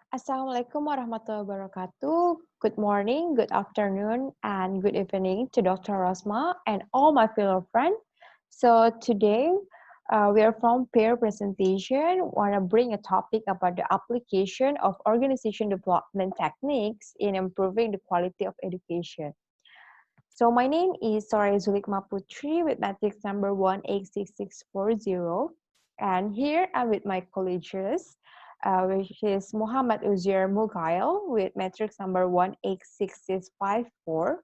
Assalamualaikum warahmatullahi wabarakatuh. Good morning, good afternoon, and good evening to Dr. Rosma and all my fellow friends. So today we are from peer presentation. Want to bring a topic about the application of organization development techniques in improving the quality of education. So my name is Soraya Zulikma Putri with matrix number 186640. And here I'm with my colleagues, which is Muhammad Uzair Mugail with matrix number 186654.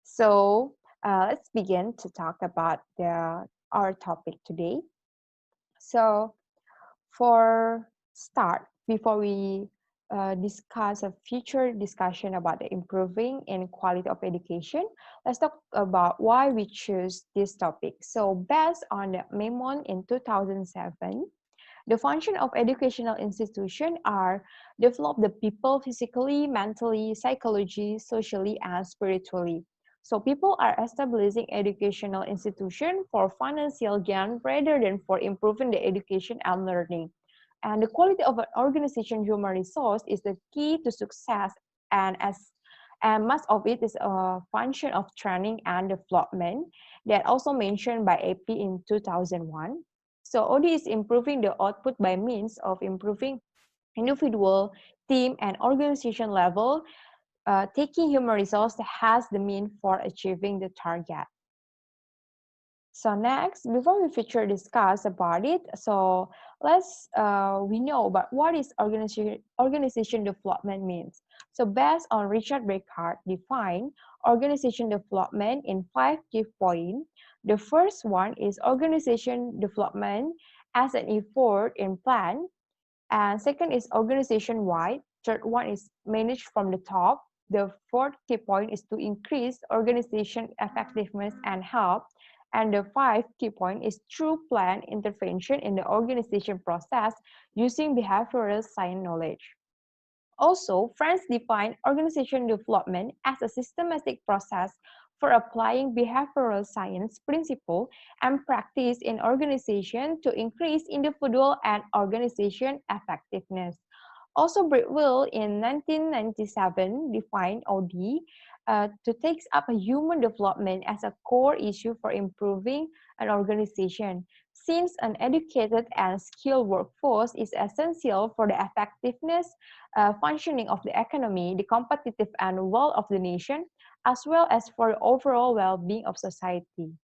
So let's begin to talk about our topic today. So for start, before we discuss a future discussion about the improving in quality of education, let's talk about why we choose this topic. So based on the memo in 2007, the function of educational institution are develop the people physically, mentally, psychologically, socially, and spiritually. So people are establishing educational institution for financial gain rather than for improving the education and learning. And the quality of an organization human resource is the key to success, and much of it is a function of training and development that also mentioned by AP in 2001. So OD is improving the output by means of improving individual, team, and organization level, taking human resource as the mean for achieving the target. So next, before we future discuss about it, so we know about what is organization development means. So based on Richard Breckart define organization development in 5 key points. The first one is organization development as an effort in plan, and second is organization wide. Third one is managed from the top. The fourth key point is to increase organization effectiveness and help. And the five key point is true plan intervention in the organization process using behavioral science knowledge. Also, France defined organization development as a systematic process for applying behavioral science principle and practice in organization to increase individual and organization effectiveness. Also, Britwell in 1997 defined OD to take up a human development as a core issue for improving an organization. Since an educated and skilled workforce is essential for the effectiveness, functioning of the economy, the competitive and wealth of the nation, as well as for the overall well-being of society.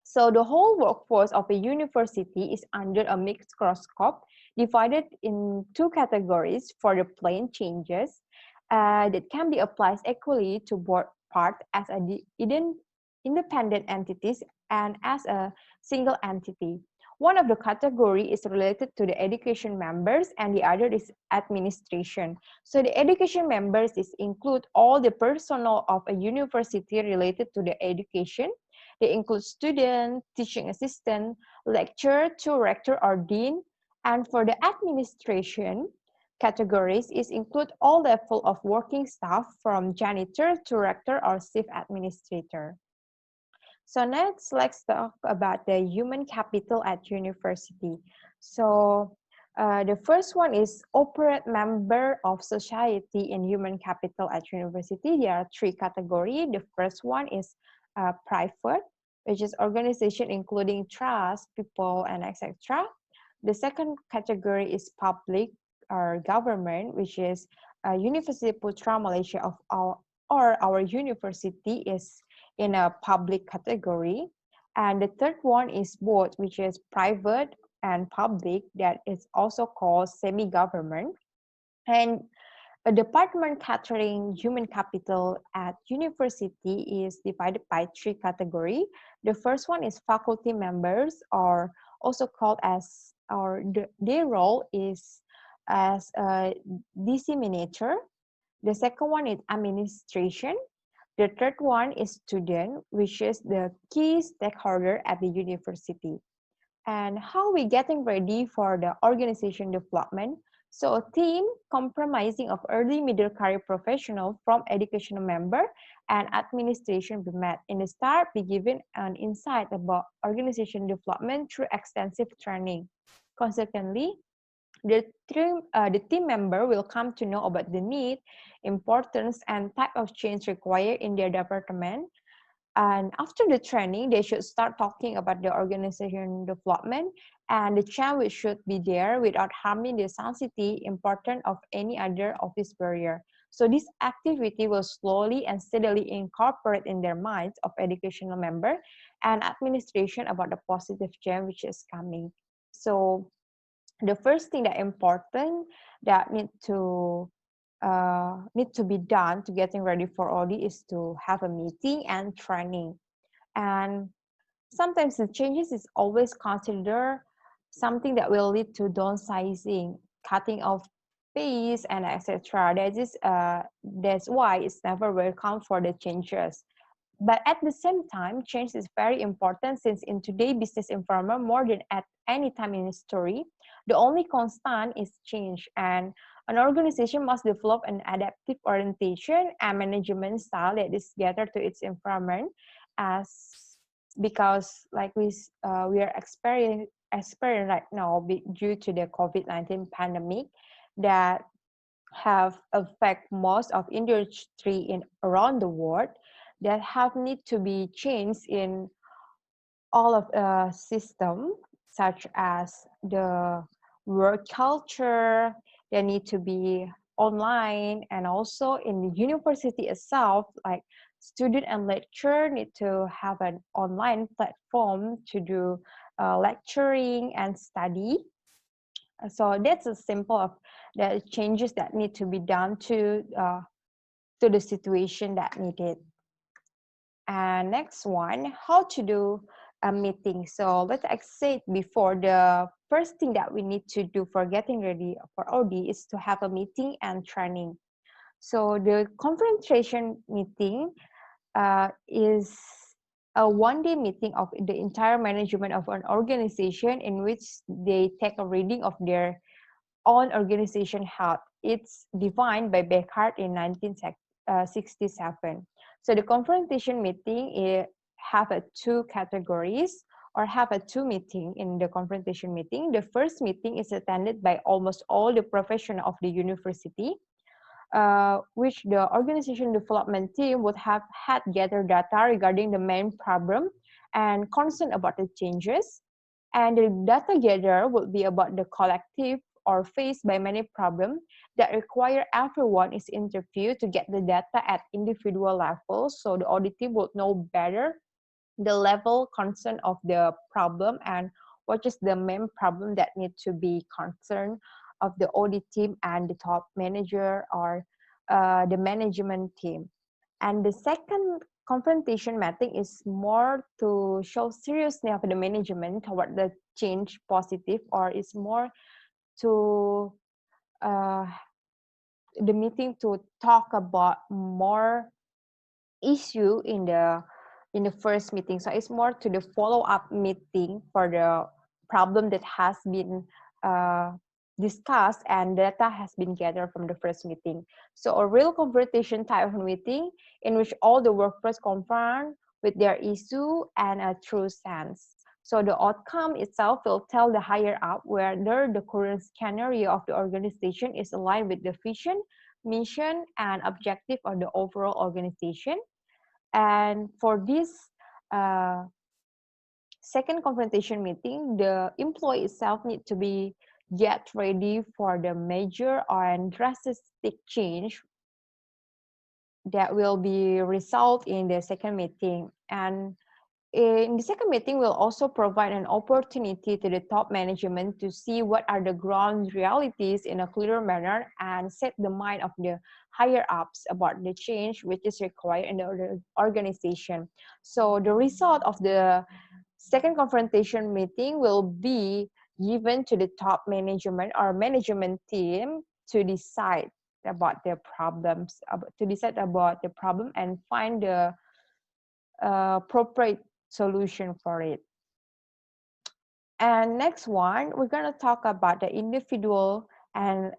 So the whole workforce of a university is under a microscope, divided in two categories for the plain changes that can be applied equally to both parts as independent entities and as a single entity. One of the category is related to the education members and the other is administration. So the education members is include all the personnel of a university related to the education. They include student, teaching assistant, lecturer to rector or dean. And for the administration categories, is include all level of working staff from janitor to rector or chief administrator. So next, let's talk about the human capital at university. So the first one is operate member of society in human capital at university. There are three categories. The first one is private, which is organization including trust, people, and etc. The second category is public or government, which is University Putra Malaysia of our university is in a public category. And the third one is both, which is private and public, that is also called semi-government. And a department catering human capital at university is divided by three categories. The first one is faculty members, or also called as, or their role is as a disseminator. The second one is administration. The third one is student, which is the key stakeholder at the university. And how we getting ready for the organization development? So a team comprising of early middle career professional from educational member and administration be met. In the start, be given an insight about organization development through extensive training. Consequently, The team member will come to know about the need, importance, and type of change required in their department. And after the training, they should start talking about the organization development and the change which should be there without harming the sensitivity importance of any other office barrier. So this activity will slowly and steadily incorporate in their minds of educational member and administration about the positive change which is coming. So the first thing that important that need to be done to getting ready for audit is to have a meeting and training. And sometimes the changes is always considered something that will lead to downsizing, cutting off space, and etc. That's why it's never welcome for the changes. But at the same time, change is very important since in today's business environment, more than at any time in history, the only constant is change. And an organization must develop an adaptive orientation and management style that is gathered to its environment, as because like we are experiencing right now due to the COVID-19 pandemic that have affect most of industry in around the world that have need to be changed in all of the system such as the work culture. They need to be online, and also in the university itself, like student and lecturer need to have an online platform to do lecturing and study. So that's a simple of the changes that need to be done to the situation that needed. And next one, how to do a meeting. So let's say before, the first thing that we need to do for getting ready for OD is to have a meeting and training. So the confrontation meeting is a one-day meeting of the entire management of an organization in which they take a reading of their own organization health. It's defined by Beckhardt in 1967. So the confrontation meeting have a two categories or have a two meeting in the confrontation meeting. The first meeting is attended by almost all the professional of the university, which the organization development team would have had gathered data regarding the main problem and concern about the changes. And the data gathered would be about the collective or faced by many problems that require everyone is interviewed to get the data at individual levels, so the audit team would know better the level concern of the problem and what is the main problem that need to be concerned of the audit team and the top manager or the management team. And the second confrontation meeting is more to show seriousness of the management toward the change positive, or is more to uh, the meeting to talk about more issue in the first meeting. So it's more to the follow-up meeting for the problem that has been uh, discussed and data has been gathered from the first meeting. So a real confrontation type of meeting in which all the workers confront with their issue and a true sense. So the outcome itself will tell the higher up whether the current scenario of the organization is aligned with the vision, mission, and objective of the overall organization. And for this uh, second confrontation meeting, the employee itself need to be get ready for the major and drastic change that will be result in the second meeting. And in the second meeting, we'll also provide an opportunity to the top management to see what are the ground realities in a clear manner and set the mind of the higher ups about the change which is required in the organization. So the result of the second confrontation meeting will be given to the top management or management team to decide about their problems, to decide about the problem and find the appropriate solution for it. And next one, we're going to talk about the individual and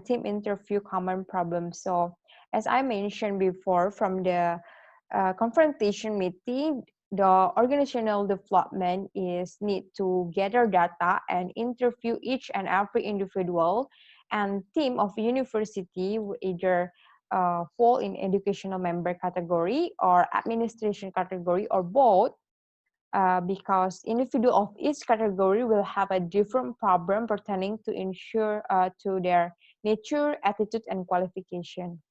team interview common problems. So as I mentioned before, from the confrontation meeting, the organizational development is need to gather data and interview each and every individual and team of university will either fall in educational member category or administration category or both, because individual of each category will have a different problem pertaining to ensure to their nature, attitude, and qualification.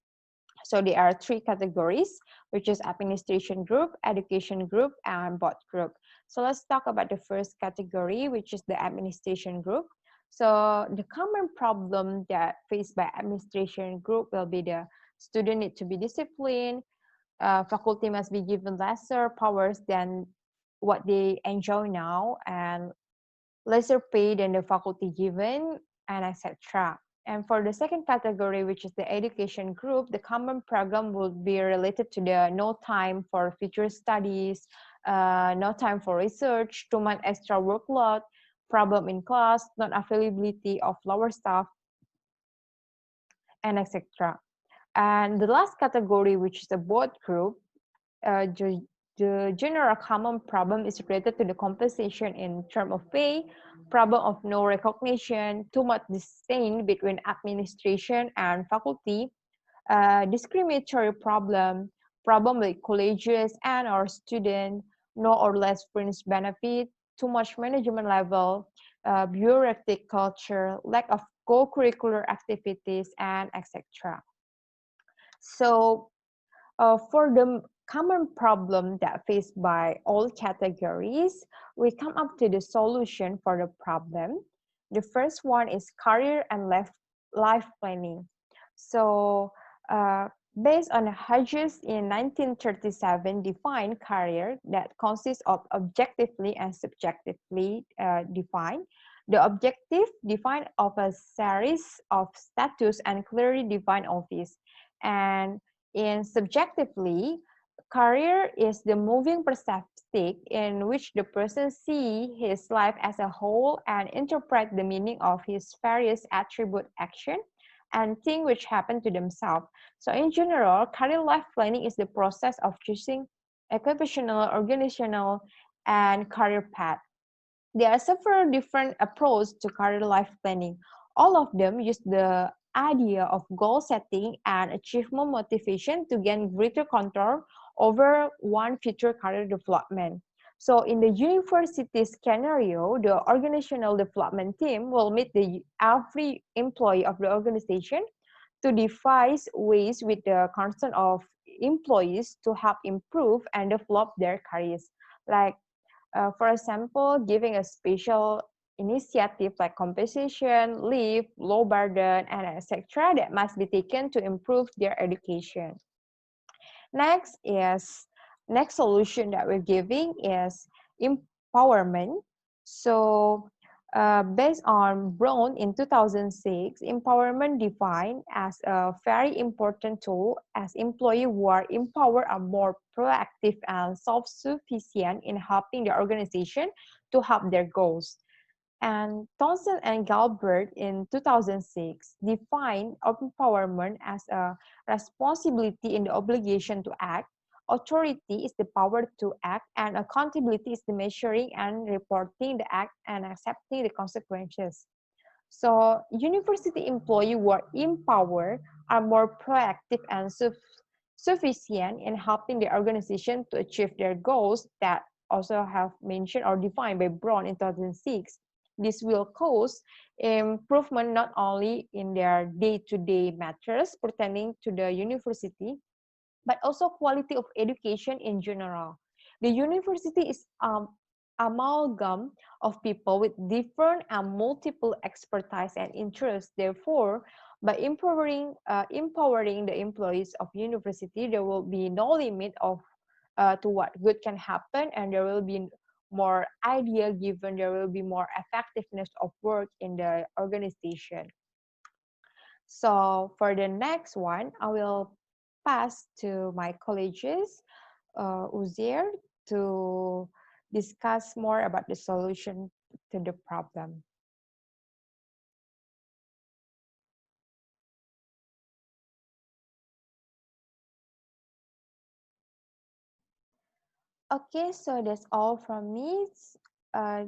So there are three categories, which is administration group, education group, and bot group. So let's talk about the first category, which is the administration group. So the common problem that faced by administration group will be the student need to be disciplined, faculty must be given lesser powers than what they enjoy now, and lesser pay than the faculty given, and etc. And for the second category, which is the education group, the common problem would be related to the no time for future studies, no time for research, too much extra workload, problem in class, non availability of lower staff, and etc. And the last category, which is the board group, the general common problem is related to the compensation in terms of pay, problem of no recognition, too much disdain between administration and faculty, discriminatory problem, problem with colleges and or student, no or less fringe benefit, too much management level, bureaucratic culture, lack of co-curricular activities, and etc. So for the common problem that faced by all categories, we come up to the solution for the problem. The first one is career and life planning. So based on Hodges in 1937 defined career that consists of objectively and subjectively defined. The objective defined of a series of status and clearly defined office. And in subjectively, career is the moving perspective in which the person sees his life as a whole and interpret the meaning of his various attribute action and things which happen to themselves. So in general, career life planning is the process of choosing a professional, organizational, and career path. There are several different approaches to career life planning. All of them use the idea of goal setting and achievement motivation to gain greater control over one future career development. So in the university scenario, the organizational development team will meet every employee of the organization to devise ways with the concern of employees to help improve and develop their careers. Like for example, giving a special initiative like compensation, leave, low burden, and etc. that must be taken to improve their education. Next solution that we're giving is empowerment. So based on Brown in 2006, empowerment defined as a very important tool as employees who are empowered are more proactive and self-sufficient in helping the organization to help their goals. And Thompson and Galbert in 2006 defined empowerment as a responsibility in the obligation to act, authority is the power to act, and accountability is the measuring and reporting the act and accepting the consequences. So university employees who are empowered are more proactive and sufficient in helping the organization to achieve their goals that also have mentioned or defined by Brown in 2006. This will cause improvement not only in their day-to-day matters pertaining to the university, but also quality of education in general. The university is amalgam of people with different and multiple expertise and interests. Therefore, by empowering the employees of university, there will be no limit of to what good can happen, and there will be more idea given. There will be more effectiveness of work in the organization. So for the next one, I will pass to my colleagues, Uzair, to discuss more about the solution to the problem. Okay, so that's all from me. Uh,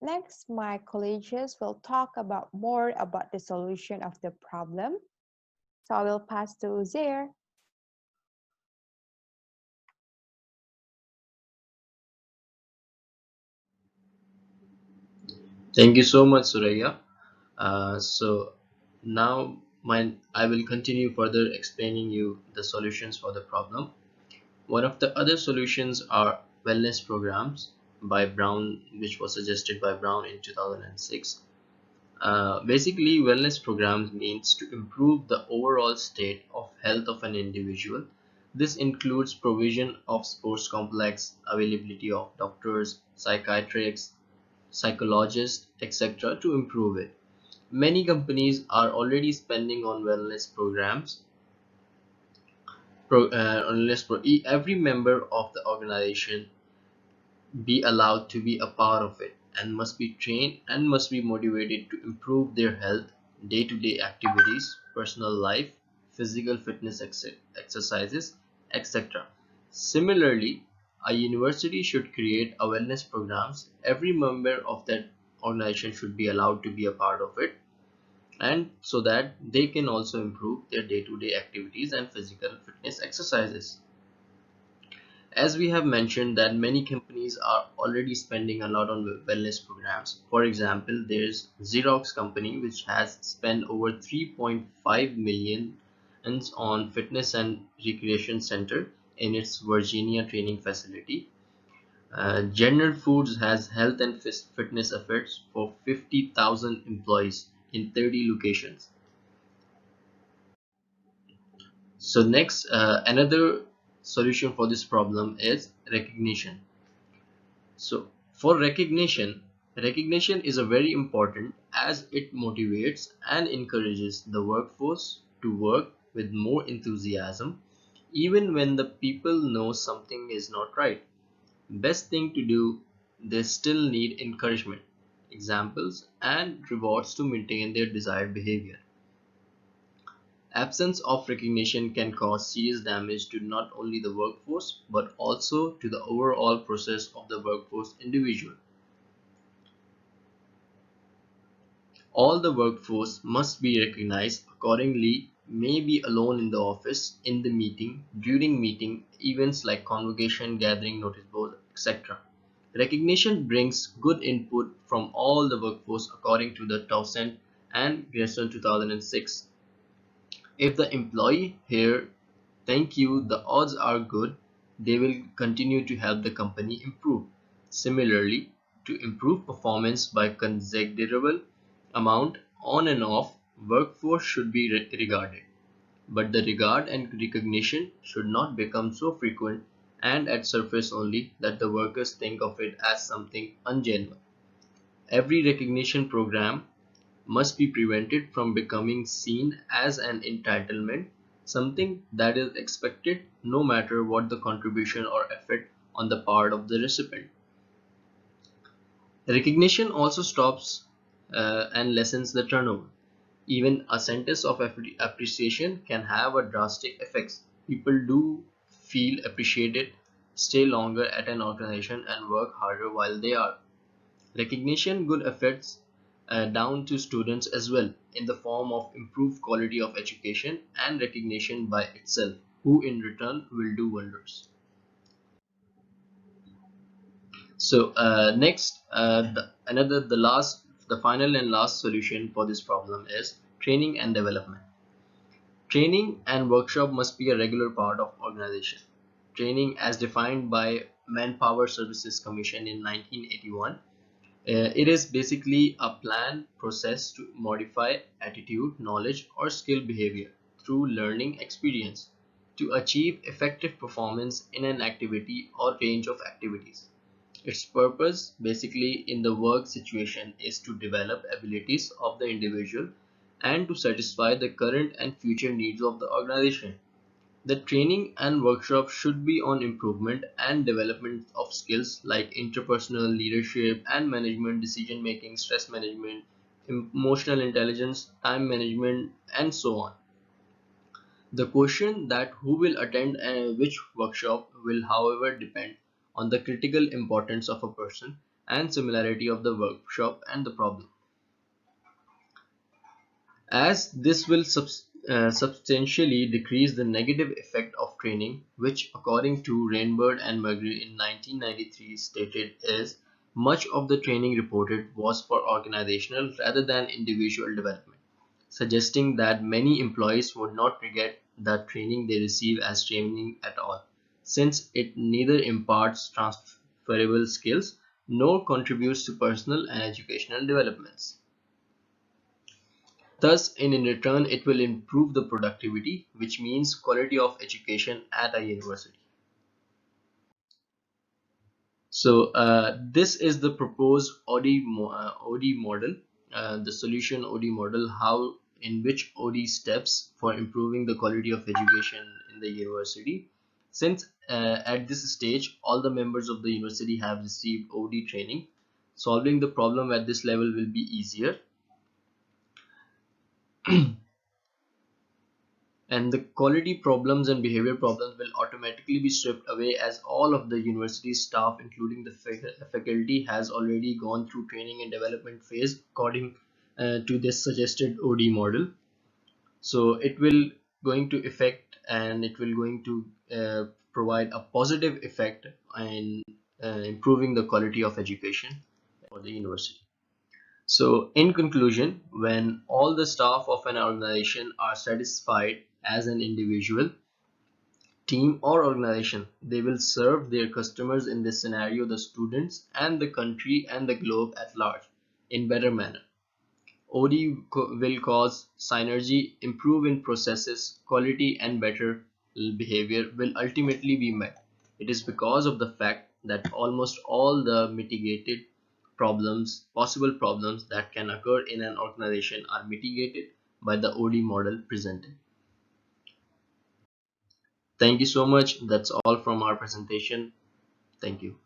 Next, my colleagues will talk about more about the solution of the problem. So I will pass to Zaire. Thank you so much, Suraya. So now I will continue further explaining you the solutions for the problem. One of the other solutions are wellness programs by Brown, which was suggested by Brown in 2006. Basically, wellness programs means to improve the overall state of health of an individual. This includes provision of sports complex, availability of doctors, psychiatrists, psychologists, etc. to improve it. Many companies are already spending on wellness programs. Every member of the organization be allowed to be a part of it and must be trained and must be motivated to improve their health, day-to-day activities, personal life, physical fitness exercises, etc. Similarly, a university should create a wellness programs. Every member of that organization should be allowed to be a part of it, and so that they can also improve their day-to-day activities and physical fitness exercises. As we have mentioned that many companies are already spending a lot on wellness programs. For example, there's Xerox company which has spent over 3.5 million on fitness and recreation center in its Virginia training facility. General Foods has health and fitness efforts for 50,000 employees in 30 locations. So next, another solution for this problem is recognition. So for recognition is a very important as it motivates and encourages the workforce to work with more enthusiasm even when the people know something is not right. Best thing to do, they still need encouragement, examples and rewards to maintain their desired behavior. Absence of recognition can cause serious damage to not only the workforce but also to the overall process of the workforce individual. All the workforce must be recognized accordingly, may be alone in the office, in the meeting, during meeting, events like convocation, gathering, notice board, etc. Recognition brings good input from all the workforce according to the Townsend and Grayson 2006. If the employee here thank you, the odds are good they will continue to help the company improve. Similarly, to improve performance by considerable amount on and off, workforce should be regarded. But the regard and recognition should not become so frequent and at surface only that the workers think of it as something ungenuine. Every recognition program must be prevented from becoming seen as an entitlement, something that is expected no matter what the contribution or effort on the part of the recipient. Recognition also stops and lessens the turnover. Even a sentence of appreciation can have a drastic effect. People do feel appreciated, stay longer at an organization, and work harder while they are. Recognition good affects down to students as well in the form of improved quality of education and recognition by itself, who in return will do wonders. So next, the final and last solution for this problem is training and development. Training and workshop must be a regular part of organization. Training as defined by Manpower Services Commission in 1981. It is basically a planned process to modify attitude, knowledge, or skill behavior through learning experience to achieve effective performance in an activity or range of activities. Its purpose, basically, in the work situation is to develop abilities of the individual and to satisfy the current and future needs of the organization. The training and workshop should be on improvement and development of skills like interpersonal leadership and management, decision making, stress management, emotional intelligence, time management, and so on. The question that who will attend which workshop will, however, depend on the critical importance of a person and similarity of the workshop and the problem, as this will substantially decrease the negative effect of training, which according to Rainbird and Murray in 1993 stated is much of the training reported was for organizational rather than individual development, suggesting that many employees would not regard the training they receive as training at all, since it neither imparts transferable skills nor contributes to personal and educational developments. Thus, in return, it will improve the productivity, which means quality of education at a university. So, this is the proposed OD model, the solution OD model, how in which OD steps for improving the quality of education in the university. Since at this stage, all the members of the university have received OD training, solving the problem at this level will be easier. And the quality problems and behavior problems will automatically be stripped away, as all of the university staff including the faculty has already gone through training and development phase according to this suggested OD model. So it will going to affect and it will going to provide a positive effect in improving the quality of education for the university. So, in conclusion, when all the staff of an organization are satisfied as an individual, team, or organization, they will serve their customers, in this scenario, the students and the country and the globe at large, in better manner. OD will cause synergy, improve in processes, quality, and better behavior will ultimately be met. It is because of the fact that almost all the mitigated problems, possible problems that can occur in an organization are mitigated by the OD model presented. Thank you so much. That's all from our presentation. Thank you.